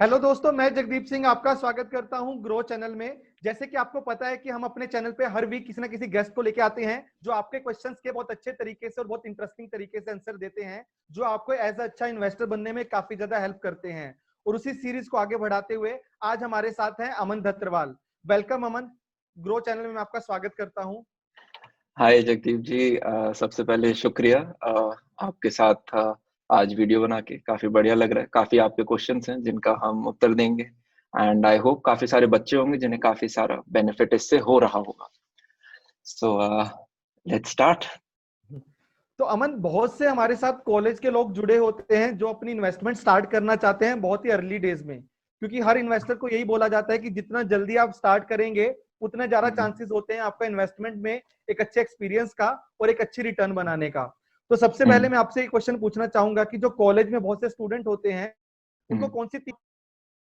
Hello दोस्तों, मैं जगदीप सिंह आपका स्वागत करता हूं ग्रो चैनल में। जैसे कि आपको पता है कि हम अपने चैनल पे हर वीक किसी ना किसी गेस्ट को लेके आते हैं जो आपके क्वेश्चंस के बहुत अच्छे तरीके से और बहुत इंटरेस्टिंग तरीके से आंसर देते हैं, जो आपको एज अच्छा इन्वेस्टर बनने में काफी ज्यादा हेल्प करते हैं। और उसी सीरीज को आगे बढ़ाते हुए आज हमारे साथ हैं अमन धत्रवाल। वेलकम अमन, ग्रो चैनल में मैं आपका स्वागत करता हूँ। हाय जगदीप जी, सबसे पहले शुक्रिया। आपके साथ आज वीडियो बना के काफी बढ़िया लग रहा है। काफी आपके क्वेश्चंस हैं जिनका हम उत्तर देंगे एंड आई होप काफी सारे बच्चे होंगे जिन्हें काफी सारा बेनिफिट इससे हो रहा होगा। So let's start. तो अमन, बहुत से हमारे साथ कॉलेज के लोग जुड़े होते हैं जो अपनी इन्वेस्टमेंट स्टार्ट करना चाहते हैं बहुत ही अर्ली डेज में, क्योंकि हर इन्वेस्टर को यही बोला जाता है कि जितना जल्दी आप स्टार्ट करेंगे उतने ज्यादा चांसेस होते हैं आपका इन्वेस्टमेंट में एक अच्छे एक्सपीरियंस का और एक अच्छी रिटर्न बनाने का। तो सबसे पहले मैं आपसे एक क्वेश्चन पूछना चाहूंगा कि जो कॉलेज में बहुत से स्टूडेंट होते हैं उनको कौन सी चीज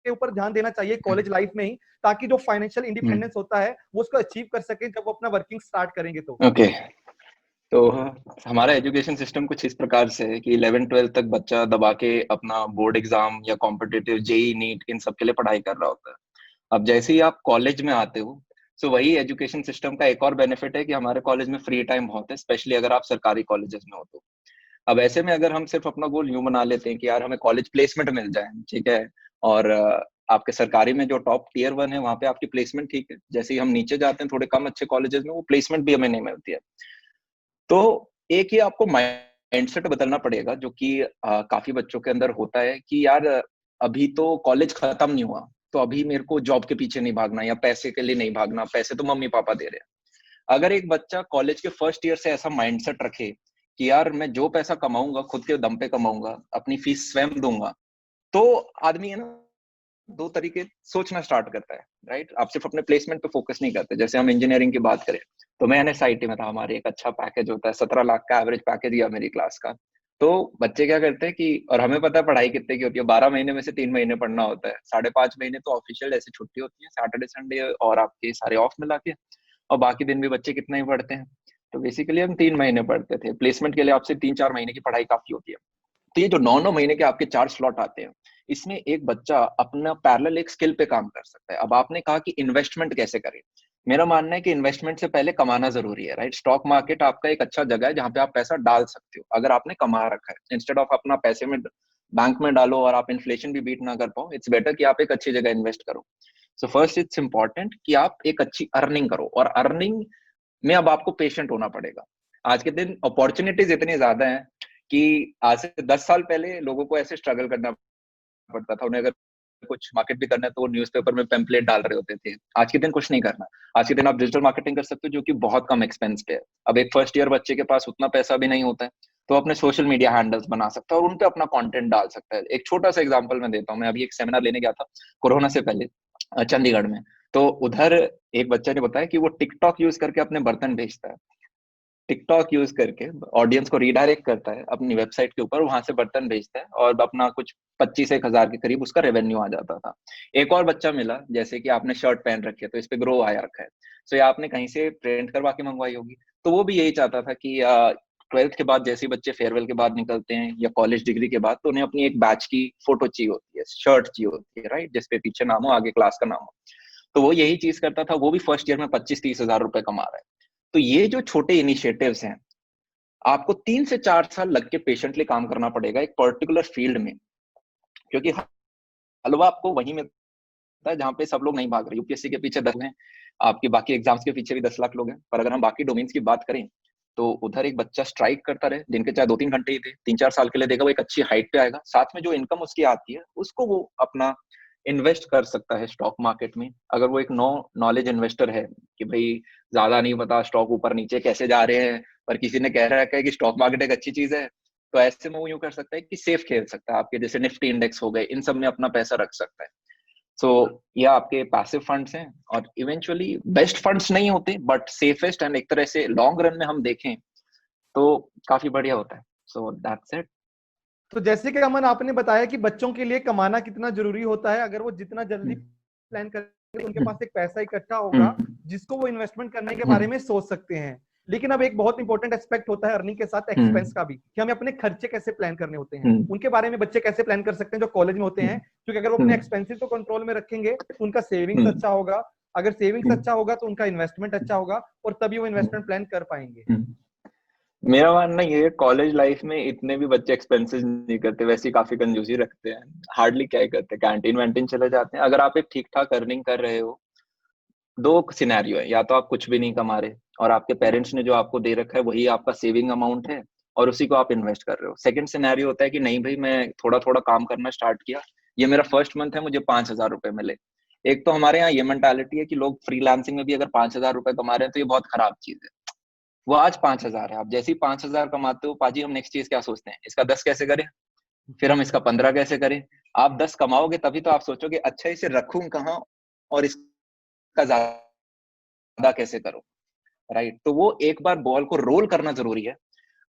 के ऊपर ध्यान देना चाहिए कॉलेज लाइफ में ही, ताकि जो फाइनेंशियल इंडिपेंडेंस होता है वो उसको अचीव कर सके जब वो अपना वर्किंग स्टार्ट करेंगे। तो ओके, तो हमारा एजुकेशन सिस्टम कुछ इस प्रकार से है कि 11-12 तक बच्चा दबा के अपना बोर्ड एग्जाम या कॉम्पिटिटिव जेई नीट इन सब के लिए पढ़ाई कर रहा होता है। अब जैसे ही आप कॉलेज में आते हो, सो वही एजुकेशन सिस्टम का एक और बेनिफिट है कि हमारे कॉलेज में फ्री टाइम बहुत है, स्पेशली अगर आप सरकारी कॉलेजेस में हो तो। अब ऐसे में अगर हम सिर्फ अपना गोल यूं बना लेते हैं कि यार हमें कॉलेज प्लेसमेंट मिल जाए, ठीक है, और आपके सरकारी में जो टॉप टियर 1 है वहां पे आपकी प्लेसमेंट ठीक है, जैसे ही हम नीचे जाते हैं थोड़े कम अच्छे कॉलेजेस में वो प्लेसमेंट भी हमें नहीं मिलती है। तो एक ही आपको माइंडसेट बदलना पड़ेगा जो कि काफी बच्चों के अंदर होता है कि यार अभी तो कॉलेज खत्म नहीं हुआ, तो अभी मेरे को जॉब के पीछे नहीं भागना या पैसे के लिए नहीं भागना, पैसे तो मम्मी पापा दे रहे हैं। अगर एक बच्चा कॉलेज के फर्स्ट ईयर से ऐसा माइंडसेट रखे कि यार मैं जो पैसा कमाऊंगा खुद के दम पे कमाऊंगा, अपनी फीस स्वयं दूंगा, तो आदमी है ना दो तरीके सोचना स्टार्ट करता है। राइट, आप सिर्फ अपने प्लेसमेंट पे फोकस नहीं करते। जैसे हम इंजीनियरिंग की बात करें तो मैं एनएसआईटी में था, हमारे एक अच्छा पैकेज होता है, 17 लाख का एवरेज पैकेज दिया मेरी क्लास का। तो बच्चे क्या करते हैं कि, और हमें पता है पढ़ाई कितने की होती है, 12 महीने में से 3 महीने पढ़ना होता है, 5.5 महीने तो ऑफिशियल ऐसे छुट्टी होती है, सैटरडे संडे और आपके सारे ऑफ मिला के, और बाकी दिन भी बच्चे कितना ही पढ़ते हैं। तो बेसिकली हम 3 महीने पढ़ते थे, प्लेसमेंट के लिए आपसे 3-4 महीने की पढ़ाई काफी होती है। तो ये जो 9-9 महीने के आपके 4 स्लॉट आते हैं, इसमें एक बच्चा अपना पैरेलल एक स्किल पे काम कर सकता है। अब आपने कहा कि इन्वेस्टमेंट कैसे करें, मेरा मानना है कि इन्वेस्टमेंट से पहले कमाना जरूरी है। राइट, स्टॉक मार्केट आपका एक अच्छा जगह है जहां पे आप पैसा डाल सकते हो अगर आपने कमा रखा है। इंस्टेड ऑफ अपना पैसे में बैंक में डालो और आप इन्फ्लेशन भी बीट ना कर पाओ, इट्स बेटर कि आप एक अच्छी जगह इन्वेस्ट करो। सो फर्स्ट इट्स इंपॉर्टेंट कि आप एक अच्छी अर्निंग करो, और अर्निंग में अब आपको पेशेंट होना पड़ेगा। आज के दिन अपॉर्चुनिटीज इतनी ज्यादा हैं कि आज से 10 साल पहले लोगों को ऐसे स्ट्रगल करना पड़ता था। उन्हें अगर कुछ मार्केट भी करना है तो वो न्यूज़पेपर में पेम्पलेट डाल रहे होते थे। आज के दिन कुछ नहीं करना, आज के दिन आप डिजिटल मार्केटिंग कर सकते हो जो कि बहुत कम एक्सपेंस पे है। अब एक फर्स्ट ईयर बच्चे के पास उतना पैसा भी नहीं होता है, तो अपने सोशल मीडिया हैंडल्स बना सकता है और उनपे अपना कंटेंट डाल सकता है। एक छोटा सा एग्जांपल मैं देता हूँ, मैं अभी एक सेमिनार लेने गया था कोरोना से पहले चंडीगढ़ में। तो उधर एक बच्चे ने बताया कि वो टिकटॉक यूज करके अपने बर्तन बेचता है। टिकटॉक यूज करके ऑडियंस को रीडायरेक्ट करता है अपनी वेबसाइट के ऊपर, वहां से बर्तन बेचता है और अपना कुछ 25 से 1 हजार के करीब उसका रेवेन्यू आ जाता था। एक और बच्चा मिला, जैसे कि आपने शर्ट पहन रखी है तो इस पे ग्रो आया रखा है, सो या आपने कहीं से प्रिंट करवा के मंगवाई होगी। तो वो भी यही चाहता था कि 12th के बाद जैसे बच्चे फेयरवेल के बाद निकलते हैं या कॉलेज डिग्री के बाद, तो उन्हें अपनी एक बैच की फोटो चाहिए होती है, शर्ट चाहिए होती है, राइट, जिसपे पीछे नाम हो, आगे क्लास का नाम हो। तो वो यही चीज करता था, वो भी फर्स्ट ईयर में 25-30 हजार रुपए कमा रहा है। तो ये जो छोटे इनिशिएटिव्स हैं, आपको 3 से 4 साल लग के पेशेंटली काम करना पड़ेगा एक पर्टिकुलर फील्ड में, क्योंकि हलवा आपको वहीं मिलता है जहां पे सब लोग नहीं भाग रहे। यूपीएससी के पीछे 10 हैं, आपकी बाकी एग्जाम्स के पीछे भी 10 लाख लोग हैं, पर अगर हम बाकी डोमेन्स की बात करें तो उधर एक बच्चा स्ट्राइक करता रहे, दिन के चाहे 2-3 घंटे ही दे, 3-4 साल के लिए देगा, वो एक अच्छी हाइट पे आएगा, साथ में जो इनकम उसकी आती है उसको वो अपना इन्वेस्ट कर सकता है स्टॉक मार्केट में। अगर वो एक नॉलेज इन्वेस्टर है कि भाई ज्यादा नहीं पता स्टॉक ऊपर नीचे कैसे जा रहे हैं, पर किसी ने कह रखा है कि स्टॉक मार्केट एक अच्छी चीज है, तो ऐसे में वो यूं कर सकता है कि सेफ खेल सकता है, आपके जैसे निफ्टी इंडेक्स हो गए, इन सब में अपना पैसा रख सकता है। सो ये आपके पैसिव फंड्स हैं, और इवेंचुअली बेस्ट फंड्स नहीं होते बट सेफेस्ट, एंड एक तरह से लॉन्ग रन में हम देखें तो काफी बढ़िया होता है। So that's it. तो जैसे कि अमन आपने बताया कि बच्चों के लिए कमाना कितना जरूरी होता है, अगर वो जितना जल्दी प्लान करें तो उनके पास एक पैसा इकट्ठा होगा जिसको वो इन्वेस्टमेंट करने के बारे में सोच सकते हैं। लेकिन अब एक बहुत इंपॉर्टेंट एस्पेक्ट होता है अर्निंग के साथ एक्सपेंस का भी, कि हमें अपने खर्चे कैसे प्लान करने होते हैं। उनके बारे में बच्चे कैसे प्लान कर सकते हैं जो कॉलेज में होते हैं, क्योंकि अगर वो अपने एक्सपेंसेस को कंट्रोल में रखेंगे तो उनका सेविंग्स अच्छा होगा, अगर सेविंग्स अच्छा होगा तो उनका इन्वेस्टमेंट अच्छा होगा, और तभी वो इन्वेस्टमेंट प्लान कर पाएंगे। मेरा मानना ये है, कॉलेज लाइफ में इतने भी बच्चे एक्सपेंसेस नहीं करते, वैसे ही काफी कंजूसी रखते हैं, हार्डली क्या ही करते हैं, कैंटीन वैंटीन चले जाते हैं। अगर आप एक ठीक ठाक अर्निंग कर रहे हो, दो सिनेरियो है, या तो आप कुछ भी नहीं कमा रहे और आपके पेरेंट्स ने जो आपको दे रखा है वही आपका सेविंग अमाउंट है और उसी को आप इन्वेस्ट कर रहे हो। सेकंड सिनेरियो होता है कि नहीं भाई, मैं थोड़ा थोड़ा काम करना स्टार्ट किया, ये मेरा फर्स्ट मंथ है, मुझे 5,000 रुपए मिले। एक तो हमारे यहाँ ये मेंटालिटी है कि लोग फ्रीलांसिंग में भी अगर 5,000 रुपए कमा रहे हैं तो ये बहुत खराब चीज है। वो आज 5,000 है, आप जैसे ही 5,000 कमाते हो पाजी, हम नेक्स्ट चीज क्या सोचते हैं, इसका 10 कैसे करें, फिर हम इसका 15 कैसे करें। आप 10 कमाओगे तभी तो आप सोचोगे अच्छा इसे रखूं कहाँ और इसका ज्यादा कैसे करूं, राइट। तो वो एक बार बॉल को रोल करना जरूरी है,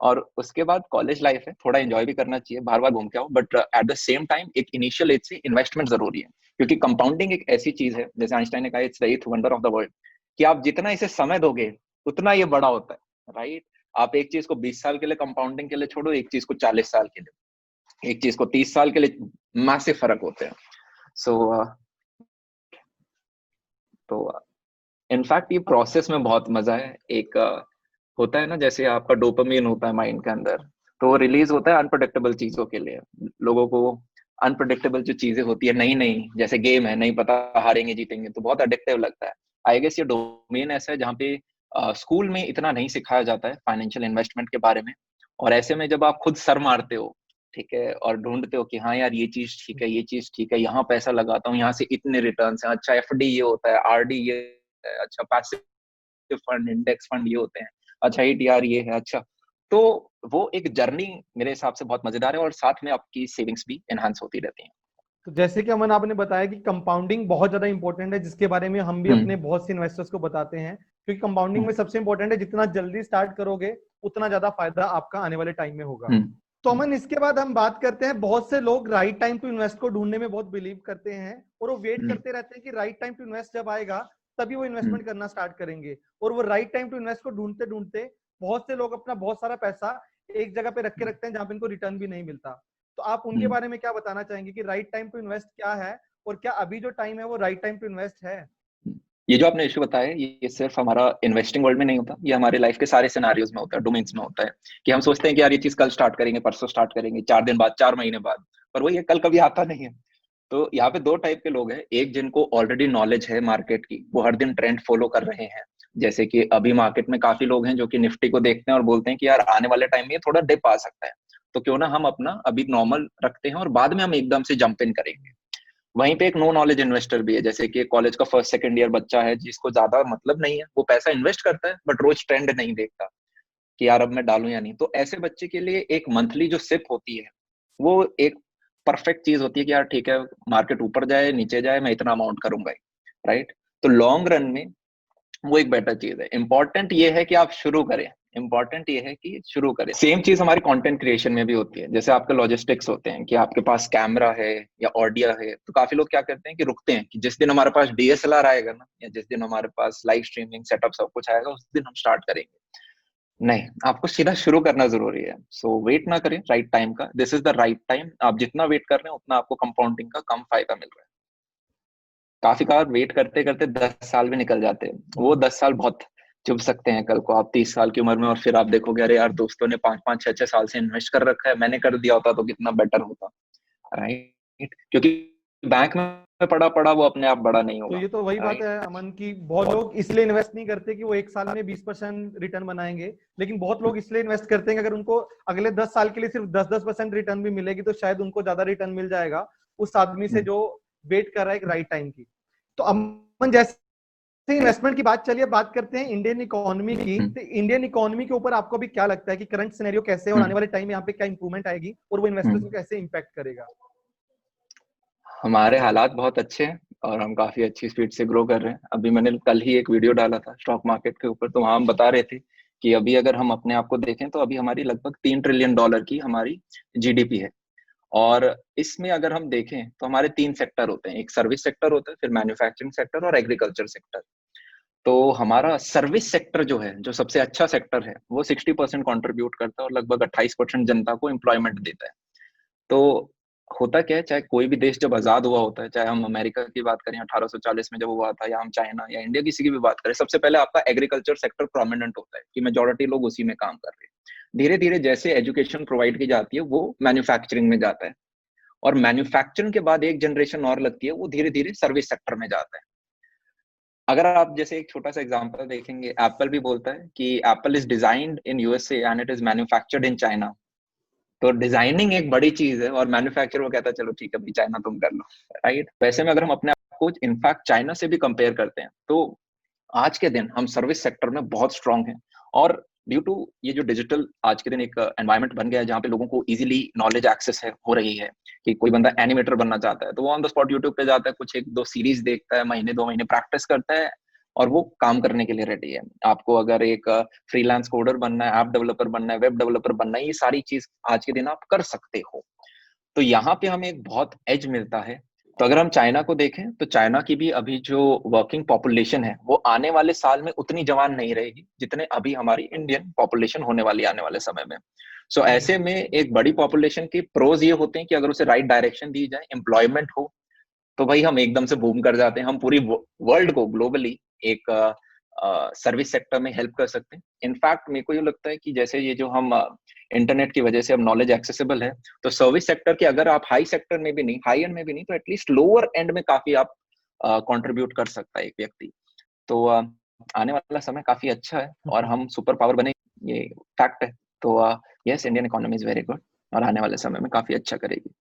और उसके बाद कॉलेज लाइफ है, थोड़ा एंजॉय भी करना चाहिए, बार बार घूम के आओ, but at the same time एक इनिशियल एज से इन्वेस्टमेंट जरूरी है। क्योंकि कंपाउंडिंग एक ऐसी चीज है, जैसे आइंस्टाइन ने कहा, it's the eighth wonder of the world, कि आप जितना इसे समय दोगे उतना ये बड़ा होता है, राइट। आप एक चीज को 20 साल के लिए कंपाउंडिंग के लिए छोड़ो, एक चीज को 40 साल के लिए, एक चीज को 30 साल के लिए, मैसिव फर्क होते हैं। सो तो इनफैक्ट ये प्रोसेस में बहुत मजा है। एक होता है ना, जैसे आपका डोपामिन होता है माइंड के अंदर, तो वो रिलीज होता है अनप्रडिक्टेबल चीजों के लिए। लोगों को अनप्रडिक्टेबल जो चीजें होती है, नई नई, जैसे गेम है, नहीं पता हारेंगे जीतेंगे, तो बहुत अडिक्टिव लगता है। आई गेस ये डोमेन ऐसा है जहाँ पे स्कूल में इतना नहीं सिखाया जाता है फाइनेंशियल इन्वेस्टमेंट के बारे में, और ऐसे में जब आप खुद सर मारते हो, ठीक है, और ढूंढते हो कि हाँ यार ये चीज ठीक है, ये चीज ठीक है, यहाँ पैसा लगाता हूँ, यहाँ से इतने रिटर्न है, अच्छा एफडी ये होता है, आरडी ये है, अच्छा पैसिव फंड, इंडेक्स फंड ये होते हैं, अच्छा ईटीआर ये है, अच्छा। तो वो एक जर्नी मेरे हिसाब से बहुत मजेदार है, और साथ में आपकी सेविंग्स भी एनहांस होती रहती हैं। तो जैसे कि अमन आपने बताया कि कंपाउंडिंग बहुत ज्यादा इंपॉर्टेंट है, जिसके बारे में हम भी अपने बहुत से इन्वेस्टर्स को बताते हैं, क्योंकि कंपाउंडिंग में सबसे इंपॉर्टेंट है, जितना जल्दी स्टार्ट करोगे उतना ज्यादा फायदा आपका आने वाले टाइम में होगा। तो अमन, इसके बाद हम बात करते हैं, बहुत से लोग राइट टाइम टू इन्वेस्ट को ढूंढने में बहुत बिलीव करते हैं, और वो वेट करते रहते हैं कि राइट टाइम टू इन्वेस्ट जब आएगा तभी वो इन्वेस्टमेंट करना स्टार्ट करेंगे, और वो राइट टाइम टू इन्वेस्ट को ढूंढते ढूंढते बहुत से लोग अपना बहुत सारा पैसा एक जगह पे रख के रखते हैं जहां पे इनको रिटर्न भी नहीं मिलता। तो आप उनके बारे में क्या बताना चाहेंगे कि राइट टाइम टू इन्वेस्ट क्या है, और क्या अभी जो टाइम है वो राइट टाइम टू इन्वेस्ट है? ये जो आपने इश्यू बताया, ये सिर्फ हमारा इन्वेस्टिंग वर्ल्ड में नहीं होता, ये हमारे लाइफ के सारे सिनारियोज में होता है, डोमेन्स में होता है, कि हम सोचते हैं कि यार ये चीज कल स्टार्ट करेंगे, परसों स्टार्ट करेंगे, 4 दिन बाद, 4 महीने बाद, पर वो ये कल कभी आता नहीं है। तो यहाँ पे दो टाइप के लोग हैं, एक जिनको ऑलरेडी नॉलेज है मार्केट की, वो हर दिन ट्रेंड फॉलो कर रहे हैं। जैसे कि अभी मार्केट में काफी लोग हैं जो कि निफ्टी को देखते हैं और बोलते हैं कि यार आने वाले टाइम में थोड़ा डिप आ सकता है, तो क्यों ना हम अपना अभी नॉर्मल रखते हैं और बाद में हम एकदम से जंप इन करेंगे। वहीं पे एक नो नॉलेज इन्वेस्टर भी है, जैसे कि कॉलेज का फर्स्ट सेकंड ईयर बच्चा है, जिसको ज्यादा मतलब नहीं है, वो पैसा इन्वेस्ट करता है बट रोज ट्रेंड नहीं देखता कि यार अब मैं डालूं या नहीं। तो ऐसे बच्चे के लिए एक मंथली जो सिप होती है, वो एक परफेक्ट चीज होती है कि यार ठीक है, मार्केट ऊपर जाए नीचे जाए, मैं इतना अमाउंट करूंगा, राइट। तो लॉन्ग रन में वो एक बेटर चीज है। इंपॉर्टेंट ये है कि आप शुरू करें, इंपॉर्टेंट ये है कि शुरू करें। सेम चीज हमारी कंटेंट क्रिएशन में भी होती है। जैसे आपके लॉजिस्टिक्स होते हैं कि आपके पास कैमरा है या ऑडियो है, तो काफी लोग क्या करते हैं कि रुकते हैं कि जिस दिन हमारे पास डीएसएलआर आएगा ना, या जिस दिन हमारे पास लाइव स्ट्रीमिंग सेटअप सब कुछ आएगा, उस दिन हम स्टार्ट करेंगे। नहीं, आपको सीधा शुरू करना जरूरी है। सो वेट ना करें राइट टाइम का, this is the right time. आप जितना वेट कर रहे हैं उतना आपको कंपाउंडिंग का कम फायदा मिल रहा है। काफी बार वेट करते करते 10 साल भी निकल जाते हैं, वो 10 साल बहुत चुभ सकते हैं कल को आप 30 साल की उम्र में, और फिर आप देखोगे अरे यार दोस्तों ने 5 5 6 6 साल से इन्वेस्ट कर रखा है, मैंने कर दिया होता तो कितना बेटर होता, राइट। क्योंकि बैंक में पड़ा पड़ा वो अपने आप बड़ा नहीं तो होगा, ये तो वही बात राइट। है अमन की, बहुत लोग इसलिए इन्वेस्ट नहीं करते कि वो एक साल में 20% रिटर्न बनाएंगे, लेकिन बहुत लोग इसलिए इन्वेस्ट करते हैं कि अगर उनको अगले 10 साल के लिए सिर्फ 10% रिटर्न भी मिलेगी तो शायद उनको ज्यादा रिटर्न मिल जाएगा उस आदमी से जो वेट कर रहा है एक राइट टाइम की। तो अमन, जैसे इन्वेस्टमेंट की बात चलिए, बात करते हैं इंडियन इकोनॉमी की। तो इंडियन इकोनॉमी के ऊपर आपको भी क्या लगता है कि करंट सिनेरियो कैसे है और आने वाले टाइम में यहाँ पे क्या इंप्रूवमेंट आएगी और वो इन्वेस्टर्स को कैसे इंपैक्ट करेगा? हमारे हालात बहुत अच्छे हैं और हम काफी अच्छी स्पीड से ग्रो कर रहे हैं। अभी मैंने कल ही एक वीडियो डाला था स्टॉक मार्केट के ऊपर, तो वहां हम बता रहे थे कि अभी अगर हम अपने आप को देखें तो अभी हमारी लगभग $3 ट्रिलियन की हमारी जीडीपी है। और इसमें अगर हम देखें तो हमारे 3 सेक्टर होते हैं, एक सर्विस सेक्टर होता है, फिर मैन्युफैक्चरिंग सेक्टर और एग्रीकल्चर सेक्टर। तो हमारा सर्विस सेक्टर जो है, जो सबसे अच्छा सेक्टर है, वो 60% कॉन्ट्रीब्यूट करता है और लगभग 28% जनता को एम्प्लॉयमेंट देता है। तो होता क्या है, चाहे कोई भी देश जब आजाद हुआ होता है, चाहे हम अमेरिका की बात करें 1840 में जब हुआ था, या हम चाइना या इंडिया किसी की भी बात करें, सबसे पहले आपका एग्रीकल्चर सेक्टर प्रोमिनेंट होता है कि मेजोरिटी लोग उसी में काम कर रहे हैं। धीरे धीरे जैसे एजुकेशन प्रोवाइड की जाती है, वो मैन्युफैक्चरिंग में जाता है, और मैन्युफैक्चरिंग के बाद एक जनरेशन और लगती है, वो धीरे धीरे सर्विस सेक्टर में जाता है। अगर आप जैसे एक छोटा सा एग्जांपल देखेंगे, एप्पल भी बोलता है कि Apple is designed in USA and it is manufactured in China. तो डिजाइनिंग एक बड़ी चीज है, और मैन्युफैक्चर वो कहता है चलो ठीक है भाई, चाइना तुम कर लो, राइट। वैसे में अगर हम अपने आप को इनफैक्ट चाइना से भी कंपेयर करते हैं, तो आज के दिन हम सर्विस सेक्टर में बहुत स्ट्रांग हैं। और ड्यू टू ये जो डिजिटल आज के दिन एक एनवायरनमेंट बन गया है, जहाँ पे लोगों को इजीली नॉलेज एक्सेस है हो रही है, कि कोई बंदा एनिमेटर बनना चाहता है तो वो ऑन द स्पॉट यूट्यूब पे जाता है, कुछ एक दो सीरीज देखता है, महीने 2 महीने प्रैक्टिस करता है, और वो काम करने के लिए रेडी है। आपको अगर एक फ्रीलांस कोडर बनना है, ऐप डेवलपर बनना है, वेब डेवलपर बनना है, ये सारी चीज आज के दिन आप कर सकते हो। तो यहाँ पे हमें एक बहुत एज मिलता है। तो अगर हम चाइना को देखें, तो चाइना की भी अभी जो वर्किंग पॉपुलेशन है, वो आने वाले साल में उतनी जवान नहीं रहेगी जितने अभी हमारी इंडियन पॉपुलेशन होने वाली है आने वाले समय में। सो ऐसे में एक बड़ी पॉपुलेशन के प्रोज ये होते हैं कि अगर उसे राइट डायरेक्शन दी जाए, एम्प्लॉयमेंट हो, तो भाई हम एकदम से बूम कर जाते हैं, हम पूरी वर्ल्ड को ग्लोबली एक सर्विस सेक्टर में हेल्प कर सकते हैं। इनफैक्ट मेरे को ये लगता है कि जैसे ये जो हम इंटरनेट की वजह से अब नॉलेज एक्सेसिबल है, तो सर्विस सेक्टर के अगर आप हाई सेक्टर में भी नहीं, हाई एंड में भी नहीं, तो एटलीस्ट लोअर एंड में काफी आप कंट्रीब्यूट कर सकता है एक व्यक्ति। तो आने वाला समय काफी अच्छा है और हम सुपर पावर बने, ये फैक्ट है। तो yes, Indian economy is very good और आने वाले समय में काफी अच्छा करेगी।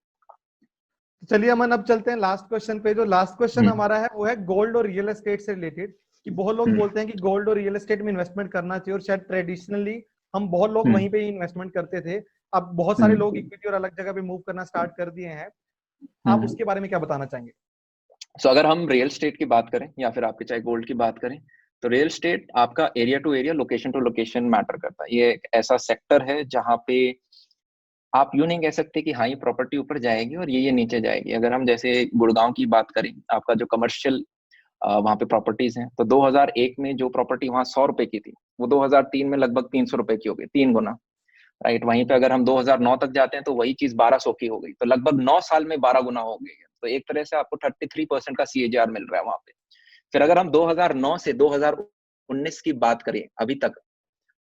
चलिए अमन, अब चलते हैं लास्ट क्वेश्चन पे। जो लास्ट क्वेश्चन हम्म। हमारा है वो है गोल्ड और रियल एस्टेट से रिलेटेड। कि बहुत लोग हम्म। बोलते हैं कि गोल्ड और रियल एस्टेट में इन्वेस्टमेंट करना चाहिए, और शायद ट्रेडिशनली हम बहुत लोग हम्म। वहीं पे ही इन्वेस्टमेंट करते थे। अब बहुत सारे लोग हम्म। इक्विटी और अलग जगह पे मूव करना स्टार्ट कर दिए हैं। आप हम्म। उसके बारे में क्या बताना चाहेंगे? सो अगर हम रियल स्टेट की बात करें या फिर आपके चाहे गोल्ड की बात करें, तो रियल स्टेट आपका area to area, location to location matter करता है। ये एक ऐसा सेक्टर है जहाँ पे आप यूं नहीं कह सकते कि हाँ ये प्रॉपर्टी ऊपर जाएगी और ये नीचे जाएगी। अगर हम जैसे गुड़गांव की बात करें, आपका जो कमर्शियल वहाँ पे प्रॉपर्टीज हैं, तो 2001 में जो प्रॉपर्टी वहाँ 100 रुपए की थी, वो 2003 में लगभग 300 रुपए की हो गई, 3 गुना। राइट, वहीं पे अगर हम 2009 तक जाते हैं तो वही चीज 1200 की हो गई, तो लगभग 9 साल में 12 गुना हो गई है। तो एक तरह से आपको 33% का सीएजीआर मिल रहा है वहां पे। फिर अगर हम 2009 से 2019 की बात करें अभी तक,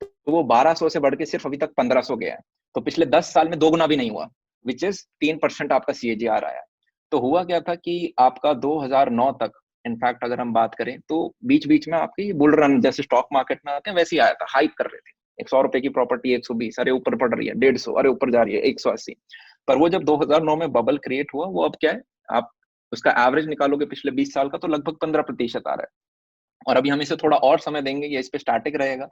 तो वो 1200 से बढ़ के सिर्फ अभी तक 1500 गया है। तो पिछले 10 साल में 2 गुना भी नहीं हुआ, विच इज 3% आपका सीएजीआर आया है। तो हुआ क्या था कि आपका 2009 तक, इनफैक्ट अगर हम बात करें तो बीच बीच में आपकी बुल रन जैसे स्टॉक मार्केट में आते हैं वैसे ही आया था, हाइप कर रहे थे। 100 रुपए की प्रॉपर्टी 120, अरे ऊपर पड़ रही है 150, अरे ऊपर जा रही है 180। पर वो जब 2009 में बबल क्रिएट हुआ, वो अब क्या है, आप उसका एवरेज निकालोगे पिछले 20 साल का, तो लगभग 15% आ रहा है। और अभी हम इसे थोड़ा और समय देंगे, ये इस पे स्टैटिक रहेगा,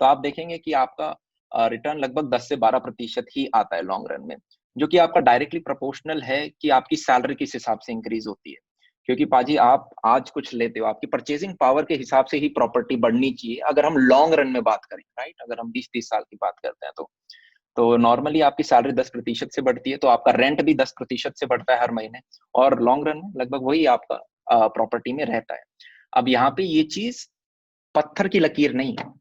तो आप देखेंगे कि आपका रिटर्न लगभग 10 से 12% ही आता है लॉन्ग रन में, जो कि आपका डायरेक्टली प्रोपोर्शनल है कि आपकी सैलरी किस हिसाब से इंक्रीज होती है। क्योंकि पाजी आप आज कुछ लेते हो, आपकी परचेजिंग पावर के हिसाब से ही प्रॉपर्टी बढ़नी चाहिए, अगर हम लॉन्ग रन में बात करें, राइट। अगर हम 20-30 साल की बात करते हैं तो नॉर्मली आपकी सैलरी 10% से बढ़ती है, तो आपका रेंट भी 10% से बढ़ता है हर महीने, और लॉन्ग रन में लगभग वही आपका प्रॉपर्टी में रहता है। अब यहाँ पे ये चीज पत्थर की लकीर नहीं है।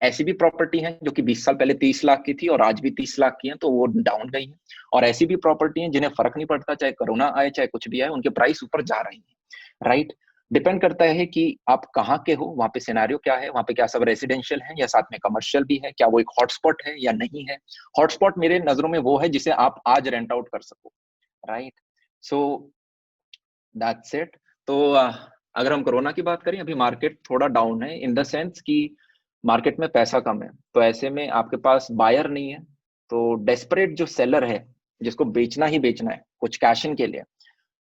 ऐसी भी प्रॉपर्टी है जो कि 20 साल पहले 30 लाख की थी और आज भी 30 लाख की है, तो वो डाउन गई है। और ऐसी भी प्रॉपर्टी है जिन्हें फर्क नहीं पड़ता, चाहे कोरोना आए चाहे कुछ भी आए, उनके प्राइस ऊपर जा रही है, राइट। डिपेंड करता है कि आप कहाँ के हो, वहां पे सिनेरियो क्या है, वहां पे क्या सब रेसिडेंशियल है या साथ में कमर्शियल भी है, क्या वो एक हॉटस्पॉट है या नहीं है। हॉटस्पॉट मेरे नजरों में वो है जिसे आप आज रेंट आउट कर सको, राइट। So that's it. तो अगर हम कोरोना की बात करें, अभी मार्केट थोड़ा डाउन है इन द सेंस कि मार्केट में पैसा कम है, तो ऐसे में आपके पास बायर नहीं है, तो डेस्परेट जो सेलर है, जिसको बेचना ही बेचना है कुछ कैश इन के लिए,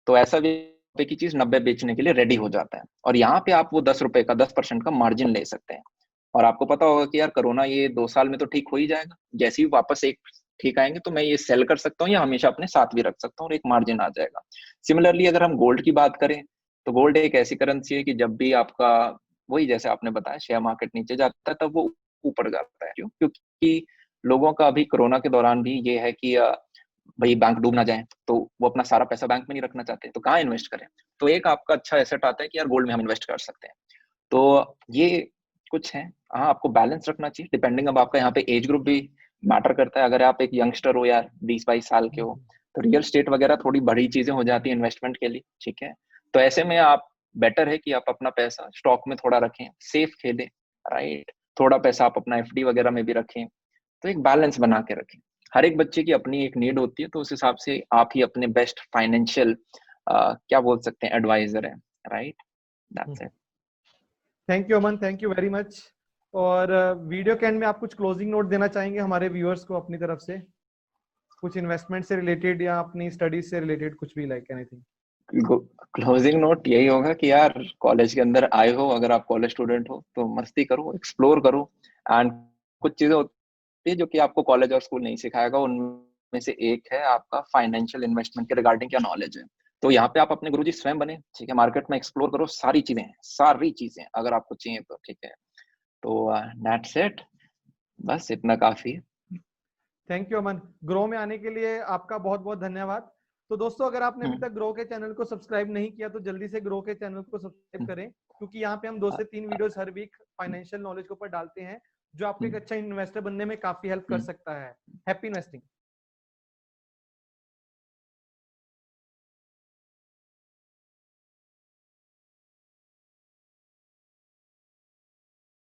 तो ऐसा रुपए की चीज 90 बेचने के लिए रेडी हो जाता है। और यहाँ पे आप वो 10 रुपए का 10% का मार्जिन ले सकते हैं। और आपको पता होगा कि यार कोरोना ये 2 साल में तो ठीक हो ही जाएगा, जैसे ही वापस एक ठीक आएंगे तो मैं ये सेल कर सकता हूँ या हमेशा अपने साथ भी रख सकता हूँ और एक मार्जिन आ जाएगा। सिमिलरली अगर हम गोल्ड की बात करें, तो गोल्ड एक ऐसी करेंसी है कि जब भी आपका, वही जैसे आपने बताया, शेयर मार्केट नीचे जाता है तब वो ऊपर जाता है। क्यों? क्योंकि लोगों का अभी कोरोना के दौरान भी ये है कि भाई बैंक डूब ना जाए, तो वो अपना सारा पैसा बैंक में नहीं रखना चाहते, तो कहाँ इन्वेस्ट करें। तो एक आपका अच्छा एसेट आता है कि यार गोल्ड में हम इन्वेस्ट कर सकते हैं। तो ये कुछ है। हाँ, आपको बैलेंस रखना चाहिए डिपेंडिंग, अब आपका यहाँ पे एज ग्रुप भी मैटर करता है। अगर आप एक यंगस्टर हो यार, 20-22 साल के हो, तो रियल स्टेट वगैरह थोड़ी बड़ी चीजें हो जाती है इन्वेस्टमेंट के लिए, ठीक है। तो ऐसे में आप बेटर है कि आप अपना पैसा स्टॉक में थोड़ा रखें, सेफ खेलें, राइट। थोड़ा पैसा आप अपना एफडी वगैरह में भी रखें, तो एक बैलेंस बना के रखें। हर एक बच्चे की अपनी एक नीड होती है, तो उस हिसाब से आप ही अपने बेस्ट फाइनेंशियल क्या बोल सकते हैं, एडवाइजर है, right. That's it. Thank you Aman, thank you very much. और वीडियो के एंड में आप कुछ क्लोजिंग नोट देना चाहेंगे हमारे व्यूअर्स को अपनी तरफ से, कुछ इन्वेस्टमेंट से रिलेटेड या अपनी स्टडीज से रिलेटेड, कुछ भी, लाइक एनीथिंग। क्लोजिंग नोट यही होगा कि यार कॉलेज के अंदर आए हो, अगर आप कॉलेज स्टूडेंट हो तो मस्ती करो, एक्सप्लोर करो। एंड कुछ चीजें होती है जो कि आपको कॉलेज और स्कूल नहीं सिखाएगा, उनमें से एक है आपका फाइनेंशियल इन्वेस्टमेंट के रिगार्डिंग क्या नॉलेज है। तो यहाँ पे आप अपने गुरुजी स्वयं बने, ठीक है। मार्केट में एक्सप्लोर करो, सारी चीजें हैं, सारी चीजें अगर आपको चाहिए तो, ठीक है। तो दैट्स इट, बस इतना काफी है। थैंक यू अमन, ग्रो में आने के लिए आपका बहुत बहुत धन्यवाद। तो दोस्तों, अगर आपने अभी हम्म, तक ग्रो के चैनल को सब्सक्राइब नहीं किया तो जल्दी से ग्रो के चैनल को सब्सक्राइब हम्म, करें, क्योंकि यहाँ पे हम 2 से 3 वीडियोस हर वीक फाइनेंशियल नॉलेज के ऊपर डालते हैं, जो आपको एक हम्म, अच्छा इन्वेस्टर बनने में काफी हेल्प कर हम्म। सकता है। Happy investing.